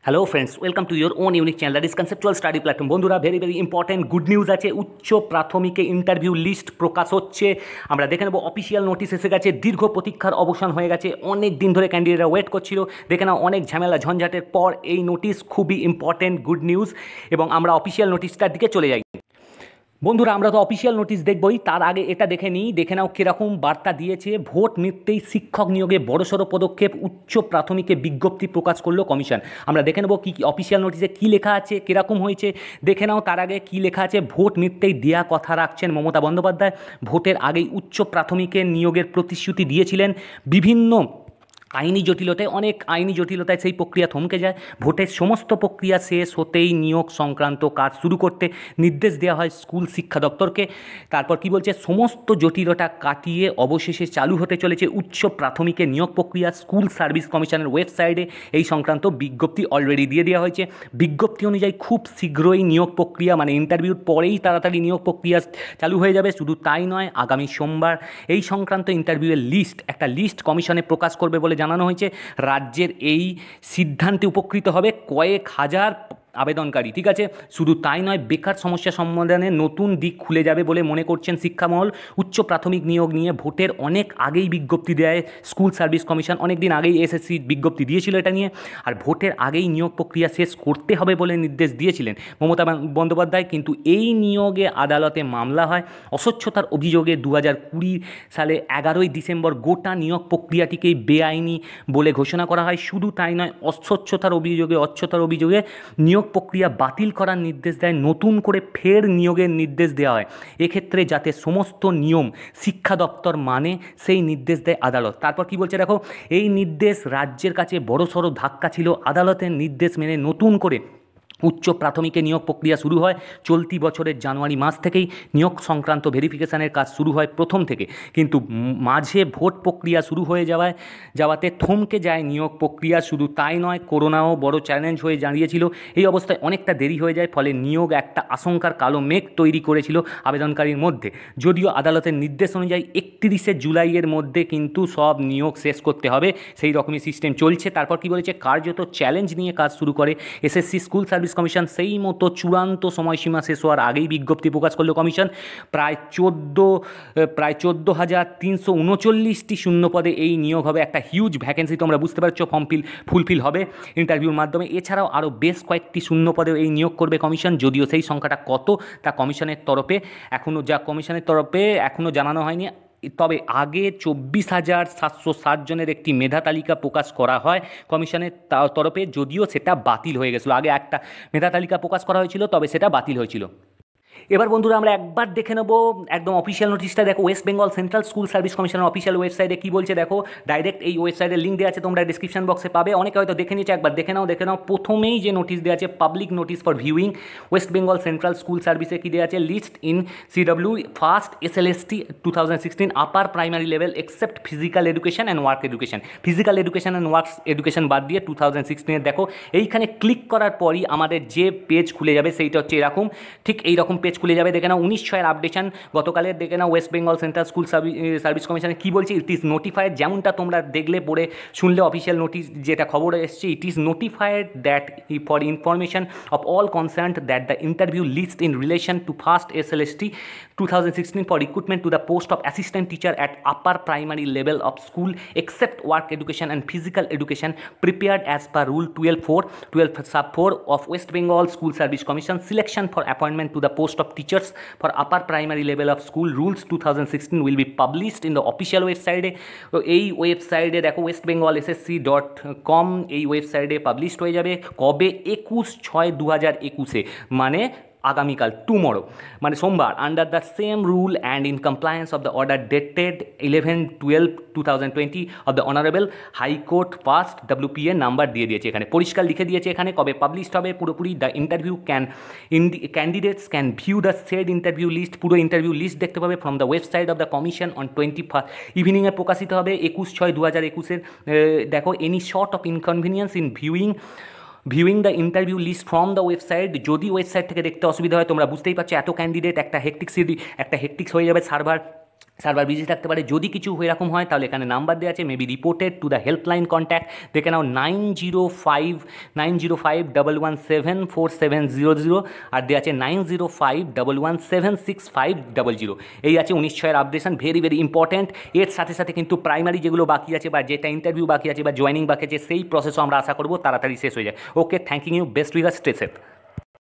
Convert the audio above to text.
Hello friends, welcome to your own unique channel that is conceptual study platform. বন্ধুরা, very important good news আছে। উচ্চ প্রাথমিকে interview list প্রকাশ হচ্ছে। আমরা দেখে নেব অফিসিয়াল নোটিশ এসে গেছে। দীর্ঘ প্রতীক্ষার অবসান হয়ে গেছে। অনেক দিন ধরে ক্যান্ডিডেটরা ওয়েট করছিল। দেখে নাও, অনেক ঝামেলা ঝঞ্ঝাটের পর এই নোটিশ খুবই ইম্পর্টেন্ট গুড নিউজ। এবং আমরা অফিসিয়াল নোটিশটার দিকে চলে যাই। বন্ধুরা, আমরা তো অফিসিয়াল নোটিশ দেখবই, তার আগে এটা দেখে নাও কীরকম বার্তা দিয়েছে। ভোট মিটতেই শিক্ষক নিয়োগে বড়সড় পদক্ষেপ, উচ্চ প্রাথমিকে বিজ্ঞপ্তি প্রকাশ করলো কমিশন। আমরা দেখে নেব কী অফিসিয়াল নোটিশে কী লেখা আছে, কীরকম হয়েছে দেখে নাও। তার আগে কী লেখা আছে, ভোট মিটতেই দেয়া কথা রাখছেন মমতা বন্দ্যোপাধ্যায়। ভোটের আগেই উচ্চ প্রাথমিকে নিয়োগের প্রতিশ্রুতি দিয়েছিলেন। বিভিন্ন অনেক আইনি জটিলতায় সেই প্রক্রিয়া থমকে যায়। ভোটের সমস্ত প্রক্রিয়া শেষ হতেই নিয়োগ সংক্রান্ত কাজ শুরু করতে নির্দেশ দেওয়া হয় স্কুল শিক্ষা দপ্তরকে। তারপর কি বলছে, সমস্ত জটিলতা কাটিয়ে অবশেষে চালু হতে চলেছে উচ্চ প্রাথমিকে নিয়োগ প্রক্রিয়া। স্কুল সার্ভিস কমিশনের ওয়েবসাইটে এই সংক্রান্ত বিজ্ঞপ্তি অলরেডি দিয়ে দেওয়া হয়েছে। বিজ্ঞপ্তি অনুযায়ী খুব শীঘ্রই নিয়োগ প্রক্রিয়া, মানে ইন্টারভিউর পরেই তাড়াতাড়ি নিয়োগ প্রক্রিয়া চালু হয়ে যাবে। শুধু তাই নয়, আগামী সোমবার এই সংক্রান্ত ইন্টারভিউয়ের একটা লিস্ট কমিশনে প্রকাশ করবে বলে জানানো হয়েছে। রাজ্যের এই সিদ্ধান্তে উপকৃত হবে কয়েক হাজার আবেদনকারী। ঠিক আছে, শুধু তাই নয়, বেকার সমস্যা সমাধানে নতুন দিক খুলে যাবে বলে মনে করছেন শিক্ষামহল। উচ্চ প্রাথমিক নিয়োগ নিয়ে ভোটের অনেক আগেই বিজ্ঞপ্তি দেয় স্কুল সার্ভিস কমিশন। অনেক দিন আগেই এসএসসি বিজ্ঞপ্তি দিয়েছিল এটা নিয়ে। আর ভোটের আগেই নিয়োগ প্রক্রিয়া শেষ করতে হবে বলে নির্দেশ দিয়েছিলেন মমতা বন্দ্যোপাধ্যায়। কিন্তু এই নিয়োগে আদালতে মামলা হয়। অস্বচ্ছতার অভিযোগে 2020 সালে 11ই ডিসেম্বর গোটা নিয়োগ প্রক্রিয়াটিকেই বেআইনি বলে ঘোষণা করা হয়। শুধু তাই নয়, অস্বচ্ছতার অভিযোগে নিয়োগ প্রক্রিয়া বাতিল করার নির্দেশ দেয়। নতুন করে ফের নিয়োগের নির্দেশ দেওয়া হয়। এক্ষেত্রে যাতে সমস্ত নিয়ম শিক্ষা দপ্তর মানে, সেই নির্দেশ দেয় আদালত। তারপর কি বলছে দেখো, এই নির্দেশ রাজ্যের কাছে বড়সড় ধাক্কা ছিল। আদালতের নির্দেশ মেনে নতুন করে উচ্চ প্রাথমিকে নিয়োগ প্রক্রিয়া শুরু হয়। চলতি বছরের জানুয়ারি মাস থেকেই নিয়োগ সংক্রান্ত ভেরিফিকেশানের কাজ শুরু হয় প্রথম থেকে। কিন্তু মাঝে ভোট প্রক্রিয়া শুরু হয়ে যাওয়াতে থমকে যায় নিয়োগ প্রক্রিয়া। শুধু তাই নয়, করোনাও বড় চ্যালেঞ্জ হয়ে দাঁড়িয়েছিল। এই অবস্থায় অনেকটা দেরি হয়ে যায়, ফলে নিয়োগ একটা আশঙ্কার কালো মেঘ তৈরি করেছিল আবেদনকারীর মধ্যে। যদিও আদালতের নির্দেশ অনুযায়ী 31শে জুলাইয়ের মধ্যে কিন্তু সব নিয়োগ শেষ করতে হবে, সেই রকমই সিস্টেম চলছে। তারপর কি বলেছে, কার্যত চ্যালেঞ্জ নিয়ে কাজ শুরু করে এসএসসি স্কুল সার্ভিস কমিশন। সেই মতো চূড়ান্ত সময়সীমা শেষ হওয়ার আগেই বিজ্ঞপ্তি প্রকাশ করলো কমিশন। প্রায় 14,339টি শূন্য পদে এই নিয়োগ হবে। একটা হিউজ ভ্যাকেন্সি, তোমরা বুঝতে পারছো, ফুলফিল হবে ইন্টারভিউর মাধ্যমে। এছাড়াও আরও বেশ কয়েকটি শূন্য পদে এই নিয়োগ করবে কমিশন। যদিও সেই সংখ্যাটা কত তা কমিশনের তরফে এখনও জানানো হয়নি। তবে আগে 24,760 জনের একটি মেধা তালিকা প্রকাশ করা হয় কমিশনের তরফে, যদিও সেটা বাতিল হয়ে গেছিলো। আগে একটা মেধা তালিকা প্রকাশ করা হয়েছিল, তবে সেটা বাতিল হয়েছিল। এবার বন্ধুরা, আমরা একবার দেখে নেব একদম অফিসিয়াল নোটিশটা। দেখো, West Bengal central school service কমিশনের অফিসিয়াল ওয়েবসাইটে কী বলছে দেখো। ডাইরেক্ট এই ওয়েবসাইটের লিঙ্ক দেওয়া আছে, তোমরা ডিসক্রিপশন বক্সে পাবে। অনেকে হয়তো দেখে নিয়েছে, একবার দেখে নাও। প্রথমেই যে নোটিশ দেওয়া আছে, public notice for viewing West Bengal central School সার্ভিসে কী দেওয়া আছে, list in CW first SLST 2016 upper primary level except physical education and work education. Physical education and work education বাদ দিয়ে 2016 দেখো। এইখানে ক্লিক করার পরই আমাদের যে পেজ খুলে যাবে সেইটা হচ্ছে এরকম, ঠিক এইরকম পেজ খুলে যাবে। দেখে নাও 19/6 আপডেশন গতকালের। দেখে নাও West Bengal central school service কমিশনে কী বলছে, ইট ইজ নোটিফাইড, যেমনটা তোমরা দেখলে পড়ে শুনলে অফিসিয়াল নোটিশ যেটা খবর এসছে, it is notified that for information of all concerned that the interview list in relation to first SLST 2016 for recruitment to the post of assistant teacher at upper primary level of school except work education and physical education prepared as per rule 12/4 of West Bengal School Service Commission. Selection for appointment to the post of teachers for upper primary level of school rules 2016 will be published in the official website. তো এই ওয়েবসাইটে দেখো, westbengalssc.com, এই ওয়েবসাইটে published হয়ে যাবে কবে, 21/6/2021, মানে আগামীকাল, টুমরো, মানে সোমবার। Under the same rule and in compliance of the order dated 11/12/2020 of the honourable high court first WPA number দিয়ে দিয়েছে, এখানে পরিষ্কার লিখে দিয়েছে এখানে কবে পাবলিশড হবে পুরোপুরি। The interview candidates can view the said interview list, পুরো ইন্টারভিউ লিস্ট দেখতে পাবে from the website of the commission on 21 ইভিনিংয়ে প্রকাশিত হবে 21/6/2021। দেখো, any short of inconvenience in viewing the interview list from the website. যদি ওয়েবসাইট থেকে দেখতে অসুবিধা হয়, তোমরা বুঝতেই পারছো, এত ক্যান্ডিডেট, একটা হেকটিক্স হয়ে যাবে, সার্ভার সার্ভার বিজি থাকতে পারে। যদি কিছু এরকম হয় তাহলে এখানে নাম্বার দেওয়া আছে, maybe reported to the helpline contact, দেখে নাও 9051174700, আর দেওয়া আছে 9051176500। এই আছে 19/6 আপডেশন, ভেরি ভেরি ইম্পর্ট্যান্ট। এর সাথে সাথে কিন্তু প্রাইমারি যেগুলো বাকি আছে বা যেটা ইন্টারভিউ বাকি আছে বা জয়েনিং বাকি আছে সেই প্রসেসও আমরা আশা করবো তাড়াতাড়ি শেষ হয়ে যায়। ওকে, থ্যাংক ইউ, বেস্ট উইগার, স্টে সেফ।